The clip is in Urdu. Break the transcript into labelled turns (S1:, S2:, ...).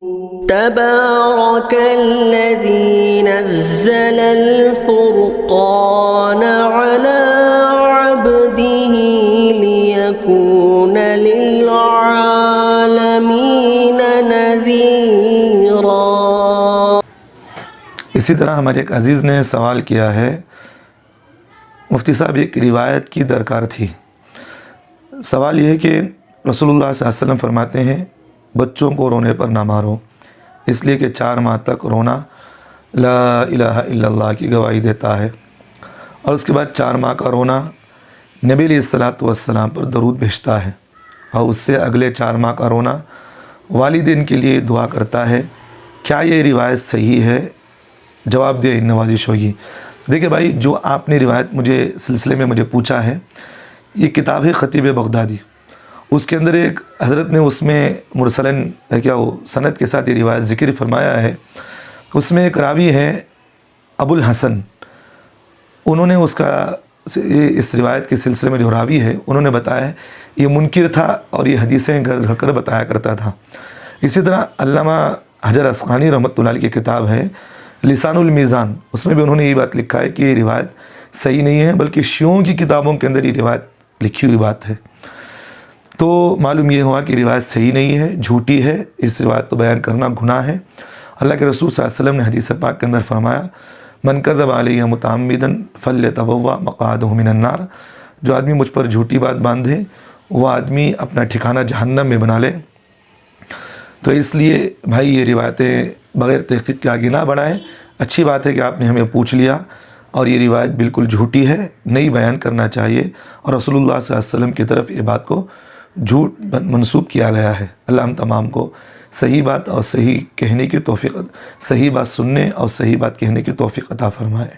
S1: تبارك الذي نزل الفرقان على عبده ليكون للعالمين نذيرا۔
S2: اسی طرح ہمارے ایک عزیز نے سوال کیا ہے، مفتی صاحب ایک روایت کی درکار تھی۔ سوال یہ ہے کہ رسول اللہ صلی اللہ علیہ وسلم فرماتے ہیں بچوں کو رونے پر نہ مارو، اس لیے کہ 4 ماہ تک رونا لا الہ الا اللہ کی گواہی دیتا ہے، اور اس کے بعد 4 ماہ کا رونا نبی علیہ السلام پر درود بھیجتا ہے، اور اس سے اگلے 4 ماہ کا رونا والدین کے لیے دعا کرتا ہے۔ کیا یہ روایت صحیح ہے؟ جواب دے نوازش ہوگی۔ دیکھیں بھائی، جو آپ نے روایت سلسلے میں مجھے پوچھا ہے، یہ کتاب ہے خطیب بغدادی، اس کے اندر ایک حضرت نے اس میں مرسلاً سند کے ساتھ یہ روایت ذکر فرمایا ہے۔ اس میں ایک راوی ہے ابو الحسن، انہوں نے اس روایت کے سلسلے میں جو راوی ہے انہوں نے بتایا ہے یہ منکر تھا اور یہ حدیثیں گھڑ گھڑ کر بتایا کرتا تھا۔ اسی طرح علامہ حجر اسقلانی رحمۃ اللہ علیہ کی کتاب ہے لسان المیزان، اس میں بھی انہوں نے یہ بات لکھا ہے کہ یہ روایت صحیح نہیں ہے، بلکہ شیعوں کی کتابوں کے اندر یہ روایت لکھی ہوئی بات ہے۔ تو معلوم یہ ہوا کہ روایت صحیح نہیں ہے، جھوٹی ہے، اس روایت کو بیان کرنا گناہ ہے۔ اللہ کے رسول صلی اللہ علیہ وسلم نے حدیث پاک کے اندر فرمایا من کذب علیہ متعمدا فلیتبوأ مقعدہ من النار، جو آدمی مجھ پر جھوٹی بات باندھے وہ آدمی اپنا ٹھکانہ جہنم میں بنا لے۔ تو اس لیے بھائی یہ روایتیں بغیر تحقیق کے آگے نہ بڑھائیں۔ اچھی بات ہے کہ آپ نے ہمیں پوچھ لیا، اور یہ روایت بالکل جھوٹی ہے، نہیں بیان کرنا چاہیے، اور رسول اللہ صلی اللہ علیہ وسلم کی طرف یہ بات کو جھوٹ منسوب کیا گیا ہے۔ اللہ ہم تمام کو صحیح بات اور صحیح کہنے کی توفیق، صحیح بات سننے اور صحیح بات کہنے کی توفیق عطا فرمائے۔